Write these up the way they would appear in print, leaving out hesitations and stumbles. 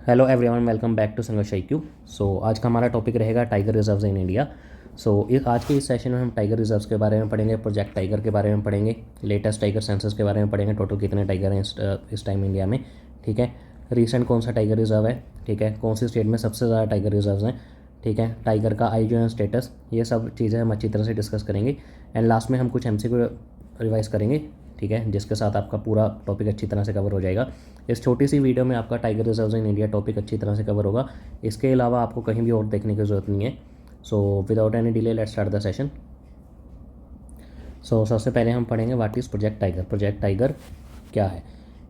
Hello everyone, welcome back to Sangharsh IQ। So आज का हमारा टॉपिक रहेगा टाइगर रिजर्व्स इन इंडिया। आज के इस सेशन में हम टाइगर रिजर्व्स के बारे में पढ़ेंगे, प्रोजेक्ट टाइगर के बारे में पढ़ेंगे, लेटेस्ट टाइगर सेंसस के बारे में पढ़ेंगे, टोटल कितने टाइगर हैं इस टाइम इंडिया में। ठीक है, रीसेंट कौन सा टाइगर रिजर्व है, ठीक है, कौन सी स्टेट में सबसे ज़्यादा टाइगर रिजर्व्स हैं, ठीक है, टाइगर का IUCN स्टेटस, ये सब चीज़ें हम अच्छी तरह से डिस्कस करेंगे। एंड लास्ट में हम कुछ MCQ रिवाइज करेंगे, ठीक है, जिसके साथ आपका पूरा टॉपिक अच्छी तरह से कवर हो जाएगा। इस छोटी सी वीडियो में आपका tiger reserves in India topic अच्छी तरह से कवर होगा। इसके अलावा आपको कहीं भी और देखने की ज़रूरत नहीं है। Without any delay let's start the session. सबसे पहले हम पढ़ेंगे what is project tiger. Project tiger क्या है?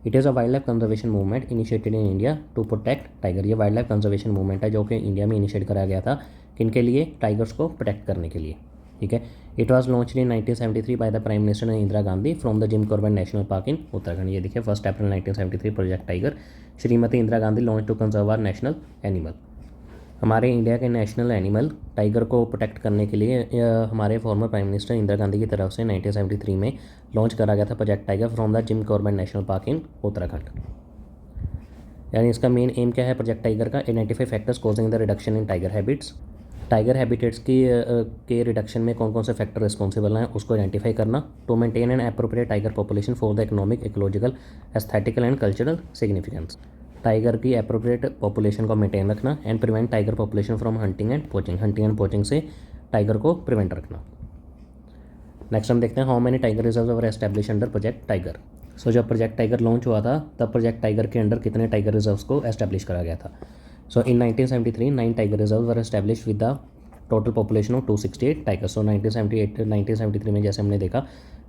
It is a wildlife conservation movement initiated in India to protect tiger. ये वाइल्ड लाइफ कंजर्वेशन मूवमेंट है जो कि इंडिया में इनिशिएट करा गया था, किनके लिए? टाइगर्स को प्रोटेक्ट करने के लिए। ठीक है, it was launch in 1973 by the prime minister Indira Gandhi from the Jim Corbett national park in Uttarakhand. ये देखिए 1 April 1973 project tiger, Shrimati Indira Gandhi launch to conserve our national animal. हमारे इंडिया के नेशनल एनिमल टाइगर को प्रोटेक्ट करने के लिए हमारे former prime minister Indira Gandhi की तरफ से 1973 में लॉन्च करा गया था project tiger from the Jim Corbett national park in Uttarakhand. यानी इसका मेन एम क्या है प्रोजेक्ट टाइगर का? Identify factors causing the reduction in tiger habits. Tiger habitats के रिडक्शन में कौन कौन से फैक्टर रिस्पॉन्सिबल हैं उसको आइडेंटिफाई करना। To maintain an appropriate tiger population for the economic, ecological, aesthetical and cultural significance. Tiger की एप्रोप्रिएट पॉपुलेशन को मेंटेन रखना and prevent tiger population from hunting and poaching. Hunting and poaching से tiger को prevent रखना। Next हम देखते हैं how many tiger reserve were establish under project tiger. जब प्रोजेक्ट टाइगर लॉन्च हुआ था तब प्रोजेक्ट टाइगर के अंडर कितने टाइगर रिजर्व्स को एस्टैब्लिश करा गया था? इन 1973 9 tiger reserve were establish with the total population of 268 tiger. 1973 में जैसे हमने देखा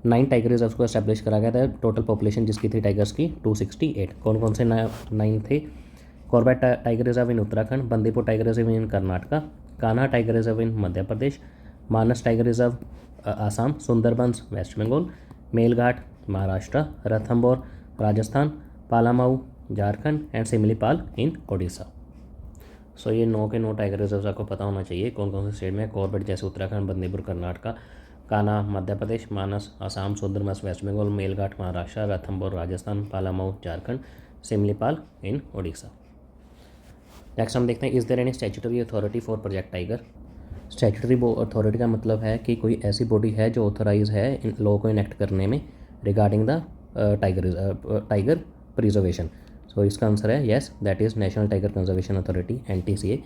9 टाइगर रिजर्व को एस्टैब्लिश करा गया था, टोटल पॉपुलेशन जिसकी थी टाइगर्स की 268। कौन कौन से 9 थे? Corbett tiger reserve in Uttarakhand, Bandipur tiger reserve in Karnataka, Kanha tiger reserve in Madhya Pradesh, Manas tiger reserve Assam, Sundarbans West Bengal, Melghat Maharashtra, Ranthambore Rajasthan, Palamau Jharkhand and Similipal in Odisha. ये 9 के 9 टाइगर रिजर्व आपको पता होना चाहिए कौन कौन से स्टेट में। कॉर्बेट जैसे Uttarakhand, Bandipur Karnataka, Kanha Madhya Pradesh, Manas Assam, Sundarbans West Bengal, Melghat Maharashtra, Ranthambore Rajasthan, Palamau Jharkhand, Similipal in Odisha. Next हम देखते हैं is there any statutory authority for project tiger. Statutory authority का मतलब है कि कोई ऐसी बॉडी है जो ऑथोराइज है इन लॉ को इनेक्ट करने में रिगार्डिंग द टाइगर प्रिजर्वेशन। इसका आंसर है yes, that is national tiger conservation authority NTCA।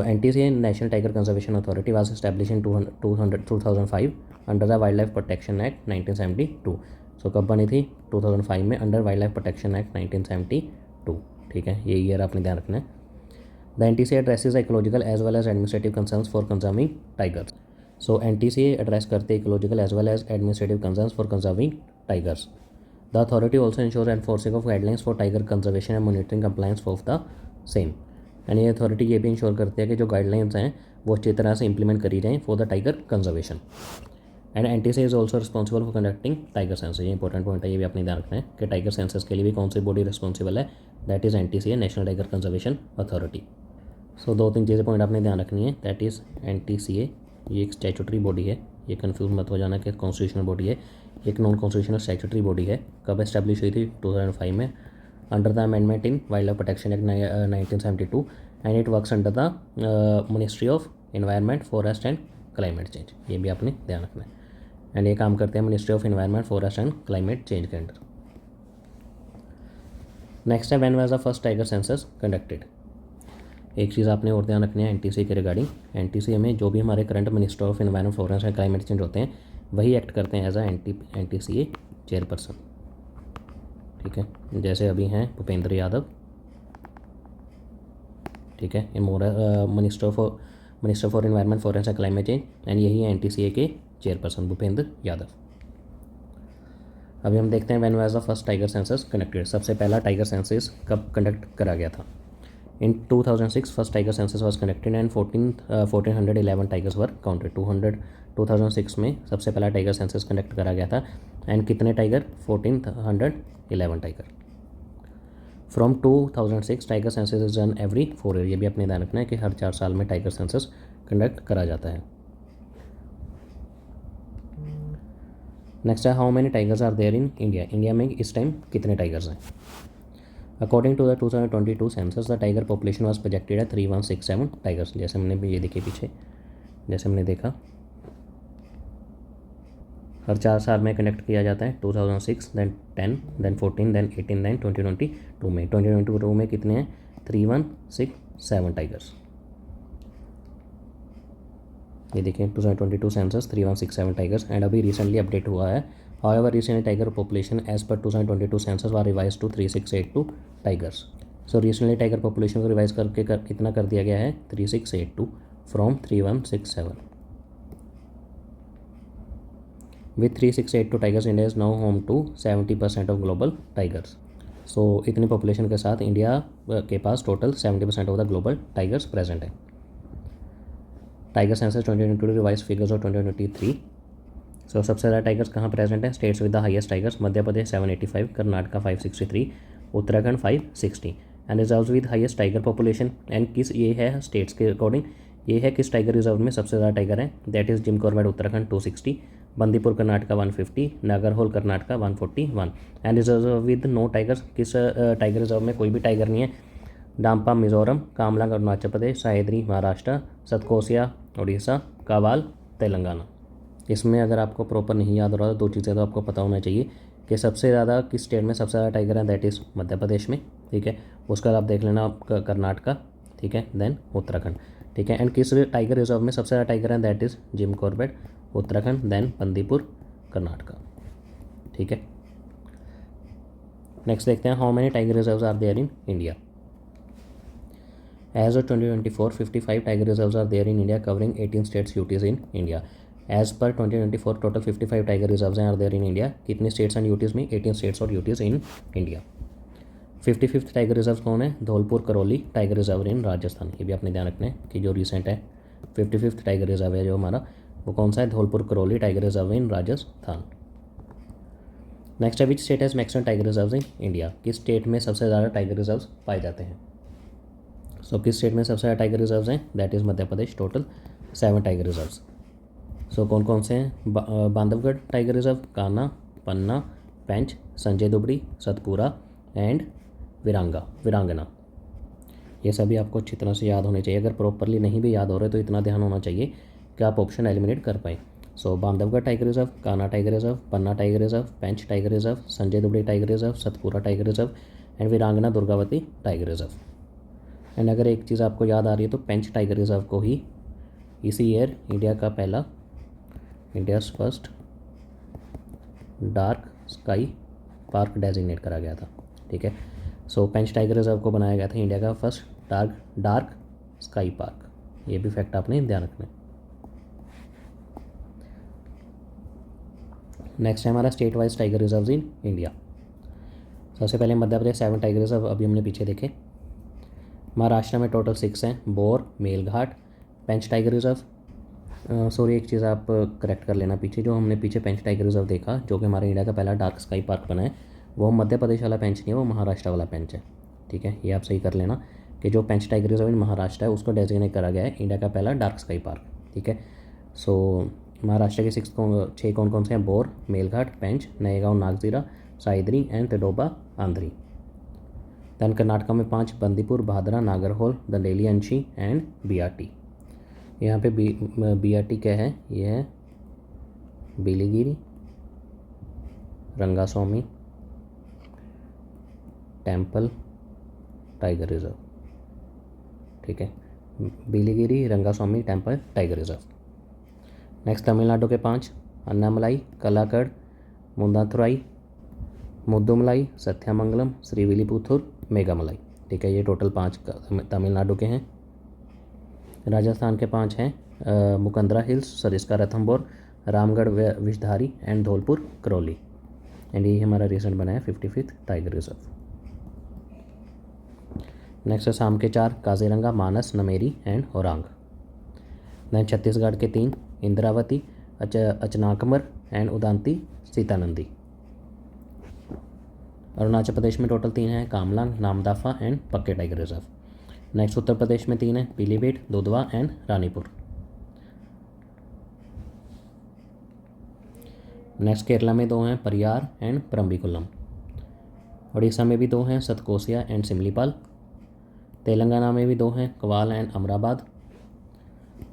NTCA national tiger conservation authority was establish in 2005 under the wild life protection act 1972। कब बनी थी? 2005 में under wild life protection act 1972। ठीक है, ये year आपने ध्यान रखना है। The NTCA addresses ecological as well as administrative concerns for conserving tigers. NTCA address करते ecological as well as administrative concerns for conserving tigers. The authority also ensures enforcing of guidelines for tiger conservation and monitoring compliance of the same. यानी ये authority ये भी ensure करती है कि जो guidelines हैं वो अच्छी तरह से इंप्लीमेंट करी जाएँ for the tiger conservation. And NTCA is also responsible for conducting tiger census. ये इंपॉर्टेंट पॉइंट है, ये भी अपने ध्यान रखना है कि टाइगर सेंसस के लिए भी कौन सी बॉडी रिस्पॉन्सिबल है, that is NTCA national tiger conservation authority. 2-3 चीज़ें पॉइंट आपने ध्यान रखनी है, दैट इज़ NTCA ये एक स्टैट्यूटरी बॉडी है, ये कंफ्यूज मत हो जाना कि कॉन्स्टिट्यूशनल बॉडी है, एक नॉन कॉन्स्टिट्यूशनल स्टैट्यूटरी बॉडी है। कब एस्टैब्लिश हुई थी? 2005 में under the amendment in wild life protection act 1972 and it works under the ministry of environment, forest and climate change. ये भी आपने ध्यान रखना है। एंड ये काम करते हैं ministry of environment, forest and climate change के अंडर। नेक्स्ट है when was the first tiger census conducted. एक चीज़ आपने और ध्यान रखनी है NTCA के रिगार्डिंग। NTCA में जो भी हमारे current minister of environment, forest and climate change होते हैं वही एक्ट करते हैं एज NTCA चेयरपर्सन। ठीक है, जैसे अभी हैं भूपेंद्र यादव, ठीक है, minister for environment, forest and climate change, and यही है NTCA के चेयरपर्सन भूपेंद्र यादव। अभी हम देखते हैं when was the first tiger census conducted. सबसे पहला टाइगर सेंसस कब कंडक्ट करा गया था? In 2006 first tiger census was conducted and 1411 tigers were counted. 2006 में सबसे पहला टाइगर सेंसस कंडक्ट करा गया था एंड कितने tiger? 1411 tiger. From 2006 tiger census is done every 4 year. ये भी अपने ध्यान रखना है कि हर 4 साल में टाइगर सेंसस कंडक्ट करा जाता है। नेक्स्ट है how many tigers are there in India. India में इस टाइम कितने टाइगर्स हैं? According to the 2022 census the tiger population was projected at 3167 tigers. जैसे हमने भी ये देखे पीछे, जैसे हमने देखा हर 4 साल में कंडक्ट किया जाता है, 2006, देन 10, देन 14, देन 18, देन 2022 में। 2022 में कितने हैं? 3167 टाइगर्स। ये देखें 2022 सेंसस 3167 टाइगर्स एंड अभी रिसेंटली अपडेट हुआ है। However recently tiger population as per 2022 census was revise to 3682 tigers. So recently tiger population को रिवाइज करके कितना कर दिया गया है? 3682 from 3167। With 3682 tigers India is now home to 70% of global tigers. So इतनी पॉपुलेशन के साथ इंडिया के पास total 70% of the global tigers present है। Tiger census 2022 revise figures of 2023। सो सबसे ज़्यादा टाइगर्स कहाँ प्रेजेंट है? States with the highest tigers, Madhya Pradesh 785, Karnataka 563, Uttarakhand 560 and reserve with highest tiger population. And किस ये है स्टेट्स के अकॉर्डिंग, ये है किस टाइगर रिजर्व में सबसे ज़्यादा टाइगर है? That is Jim Corbett Uttarakhand 260, Bandipur Karnataka 150, Nagarhole Karnataka 141 and reserve with no tigers. किस टाइगर रिजर्व में कोई भी टाइगर नहीं है? डांपा मिजोरम, कामलांग अरुणाचल प्रदेश, साहेद्री महाराष्ट्र, सतकोसिया उड़ीसा, कावाल तेलंगाना। इसमें अगर आपको प्रॉपर नहीं याद हो रहा तो 2 चीज़ें तो आपको पता होना चाहिए कि सबसे ज़्यादा किस स्टेट में सबसे ज़्यादा टाइगर है, दैट इज़ मध्य प्रदेश में, ठीक है। उसके बाद आप देख लेना कर्नाटका, ठीक है, देन उत्तराखंड, ठीक है। एंड किस टाइगर रिजर्व में सबसे ज़्यादा टाइगर है, that is Jim Corbett Uttarakhand, then Bandipur Karnataka, ठीक है। नेक्स्ट देखते हैं how many tiger reserves are there in India. As of 2024, 55 tiger reserves are there in India, covering 18 states UTs in India. As per 2024, total 55 tiger reserves are there in India. कितने states and UTs में? 18 states और UTs in India. 55th tiger reserve कौन है? Dholpur Karauli tiger reserve in Rajasthan. ये भी आपने ध्यान रखना है कि जो रिसेंट है 55th टाइगर रिजर्व है जो हमारा, वो कौन सा है? Dholpur Karauli tiger reserve in Rajasthan. Next है which state has maximum tiger reserve in India. किस स्टेट में सबसे ज़्यादा टाइगर रिजर्व पाए जाते हैं? सो किस स्टेट में सबसे ज़्यादा टाइगर रिजर्व्स हैं? That is Madhya Pradesh, total 7 tiger reserves. So कौन कौन से हैं? Bandhavgarh tiger reserve, Kanha, Panna, Pench, Sanjay Dubri, Satpura and Veerangana. ये सभी आपको अच्छी तरह से याद होने चाहिए। अगर प्रॉपरली नहीं भी याद हो रहे तो इतना ध्यान होना चाहिए कि आप ऑप्शन एलिमिनेट कर पाएँ। So Bandhavgarh tiger reserve, Kanha tiger reserve, Panna tiger reserve, Pench tiger reserve, Sanjay Dubri tiger reserve, Satpura tiger reserve and Veerangana Durgavati tiger reserve. And अगर एक चीज़ आपको याद आ रही है तो पेंच टाइगर रिजर्व को ही इसी year India's first dark sky park designate करा गया था, ठीक है। सो पेंच टाइगर रिजर्व को बनाया गया था इंडिया का फर्स्ट डार्क स्काई पार्क। ये भी फैक्ट आपने ध्यान रखना है। नेक्स्ट है हमारा state wise tiger reserve in India. सबसे पहले मध्य प्रदेश 7 टाइगर रिजर्व अभी हमने पीछे देखे। महाराष्ट्र में टोटल 6 हैं, बोर, मेलघाट, पेंच टाइगर रिजर्व। सॉरी एक चीज़ आप करेक्ट कर लेना, पीछे जो हमने पीछे पेंच टाइगर रिजर्व देखा जो कि हमारे इंडिया का पहला डार्क स्काई पार्क बना है, वो मध्य प्रदेश वाला पेंच नहीं है, वो महाराष्ट्र वाला पेंच है, ठीक है। ये आप सही कर लेना कि जो पेंच टाइगर रिजर्व इन महाराष्ट्र है उसको डेजिग्नेट करा गया है इंडिया का पहला डार्क स्काई पार्क, ठीक है। सो महाराष्ट्र के 6 कौन कौन से हैं? बोर, मेलघाट, पेंच, नएगांव नागजीरा, साइद्री एंड तेडोबा आंध्री। दैन कर्नाटका में 5, बंदीपुर, भादरा, नागरहोल, दंडेली अंशी एंड बीआरटी। यहाँ पे बीआरटी क्या है? ये है Biligiri Rangaswamy temple tiger reserve, ठीक है। Biligiri Rangaswamy temple tiger reserve. Next Tamil Nadu के 5, अन्नामलाई, कलाकड़, मुंदाथुराई, मुद्दुमलाई, सत्यामंगलम, श्रीविल्लिपुथुर, मेघामलाई, ठीक है। ये टोटल 5 तमिलनाडु के हैं। राजस्थान के 5 हैं Mukundra hills, Sariska Ranthambore, Ramgarh Vishdhari and Dholpur Karauli. And ये हमारा रिसेंट बना है 55th टाइगर रिजर्व। नेक्स्ट है शाम के 4, काजीरंगा, मानस, नमेरी एंड औरांग। दैन छत्तीसगढ़ के 3, इंद्रावती, अचनाकमर एंड उदांती सीतानंदी। अरुणाचल प्रदेश में टोटल 3 हैं, कामलांग, नामदाफा एंड पक्के tiger reserve. Next Uttar Pradesh में 3 हैं, पीलीभीत, दुधवा एंड रानीपुर। नेक्स्ट केरला में 2 हैं, परियार एंड परम्बिकुलम। उड़ीसा में भी 2 हैं, सतकोसिया एंड सिमलीपाल। तेलंगाना में भी 2 हैं, कवाल एंड अमराबाद।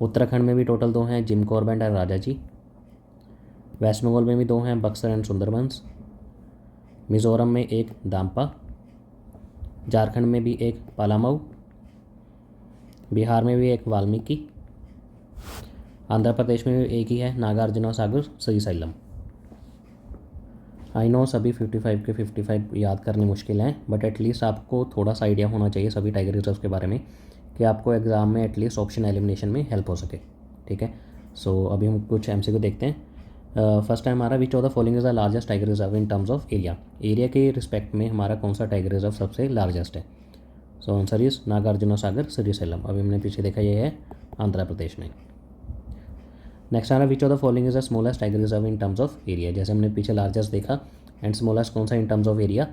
उत्तराखंड में भी टोटल 2 हैं, Jim Corbett and Rajaji. West Bengal में भी 2 हैं, बक्सर एंड सुंदरबंस। मिज़ोरम में 1 दाम्पा। झारखंड में भी 1 पालामऊ। बिहार में भी 1 वाल्मीकि। आंध्र प्रदेश में भी 1 ही है, नागार्जुन सागर श्रीशैलम। आई नो सभी 55 के 55 याद करने मुश्किल हैं, बट एटलीस्ट आपको थोड़ा सा आइडिया होना चाहिए सभी टाइगर रिजर्व के बारे में, कि आपको एग्ज़ाम में एटलीस्ट ऑप्शन एलिमिनेशन में हेल्प हो सके। ठीक है, सो अभी हम कुछ MCQ देखते हैं। फर्स्ट है हमारा, which of the following is the largest tiger reserve in terms of area. Area के रिस्पेक्ट में हमारा कौन सा टाइगर रिजर्व सबसे लार्जेस्ट है? So answer is Nagarjuna Sagar Srisailam. अभी हमने पीछे देखा, ये है आंध्र प्रदेश में। नेक्स्ट आ रहा, which of the following is the smallest tiger reserve in terms of area. जैसे हमने पीछे लार्जेस्ट देखा, एंड स्मॉलेस्ट कौन सा in terms of area?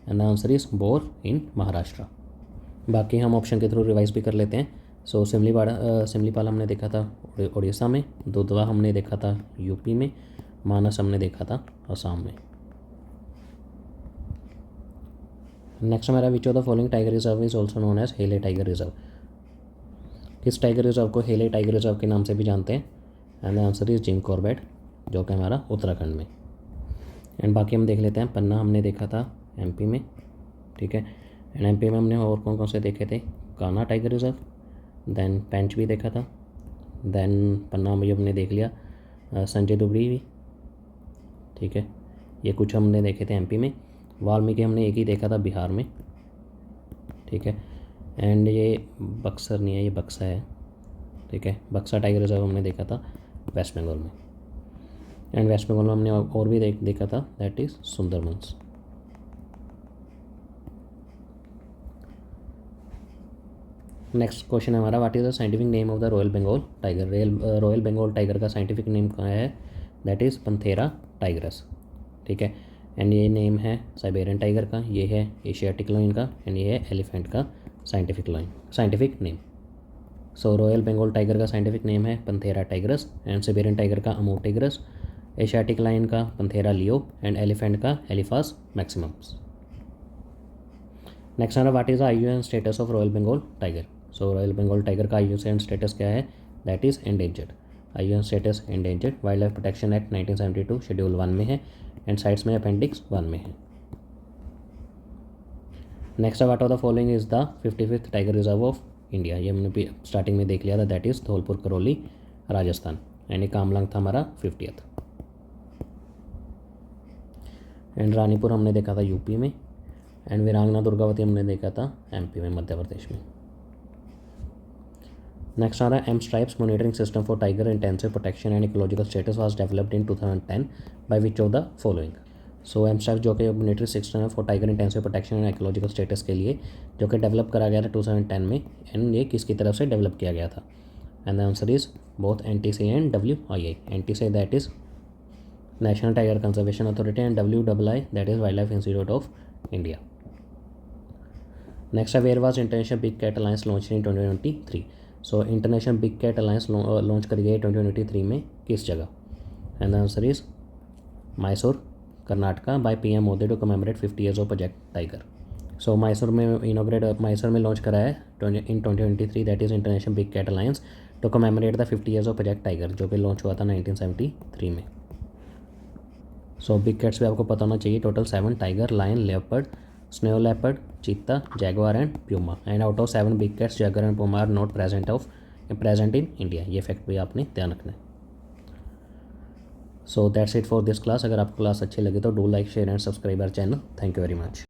And the answer is Bor in Maharashtra. बाकी हम ऑप्शन के थ्रू रिवाइज भी कर लेते हैं। सो सिमलीपाल हमने देखा था उड़ीसा में, दुधवा हमने देखा था यूपी में, मानस हमने देखा था असम में। नेक्स्ट हमारा, which of the following tiger reserve is also known as Hailey tiger reserve. किस टाइगर रिजर्व को हेले टाइगर रिजर्व के नाम से भी जानते हैं? And the answer is Jim Corbett, जो कि हमारा उत्तराखंड में। एंड बाकी हम देख लेते हैं। पन्ना हमने देखा था MP में। ठीक है, एंड MP में हमने और कौन कौन से देखे थे? कान्हा टाइगर रिजर्व, देन पेंच भी देखा था, देन पन्ना में हमने देख लिया संजय दुबरी भी। ठीक है, ये कुछ हमने देखे थे MP में। वाल्मीकि हमने एक ही देखा था बिहार में। ठीक है, एंड ये बक्सर नहीं है, ये बक्सा है। ठीक है, बक्सा टाइगर रिजर्व हमने देखा था वेस्ट बंगाल में। एंड वेस्ट बंगाल में हमने और भी देखा था, that is Sundarbans. Next question है हमारा, what is the scientific name of the royal Bengal tiger. Royal Bengal tiger का साइंटिफिक नेम क्या है? That is Panthera tigris. ठीक है, एंड ये नेम है साइबेरियन टाइगर का, ये है एशियाटिक लायन का, एंड ये है एलिफेंट का scientific name. So royal Bengal tiger का साइंटिफिक नेम है Panthera tigris, and Siberian tiger का अमूर टाइगरस, एशियाटिक लायन का पंथेरा लियो, एंड एलिफेंट का एलिफास मैक्सिमम्स। नेक्स्ट है, what is the IUCN status of royal Bengal tiger. So royal Bengal tiger का IUCN status क्या है? That is endangered. IUCN status endangered. Wildlife protection act 1972 schedule 1 में है, and sites में appendix 1 में है। Next, what of the following is the 55th tiger reserve of India. ये हमने भी स्टार्टिंग में देख लिया था, that is Dholpur Karauli Rajasthan, and Kamlang था हमारा 50th। एंड रानीपुर हमने देखा था यूपी में, एंड वीरांगना दुर्गावती हमने देखा था MP में, मध्य प्रदेश में। नेक्स्ट आ रहा है, M stripes monitoring system for tiger intensive protection and ecological status was developed in 2010 by which of the following. So M stripes जो कि मॉनिटरी सिस्टम है for tiger intensive protection and ecological status के लिए, जो कि develop करा गया था 2010 में, एंड ये किसकी तरफ से डेवलप किया गया था? And the answer is both NTC and WIA। NTC that is national tiger conservation authority, and WII that is wildlife institute of India. Next है, where was international big cat alliance launch in 2023। So international big cat alliance launch करी गई 2023 में, किस जगह? And the answer is Mysore Karnataka by PM Modi to commemorate 50 years of project tiger. So Mysore में launch करा है in 2023, that is international big cat alliance to commemorate the 50 years of project tiger, जो कि लॉन्च हुआ था 1973 में। सो बिग कैट्स भी आपको पता होना चाहिए, total 7: tiger, lion, leopard, snow leopard, cheetah, jaguar and puma. And out of 7 big cats, jaguar and puma are not present in India. ये फैक्ट भी आपने ध्यान रखना है। So that's it for this class. अगर आपको क्लास अच्छी लगी तो do like, share and subscribe our channel. Thank you very much.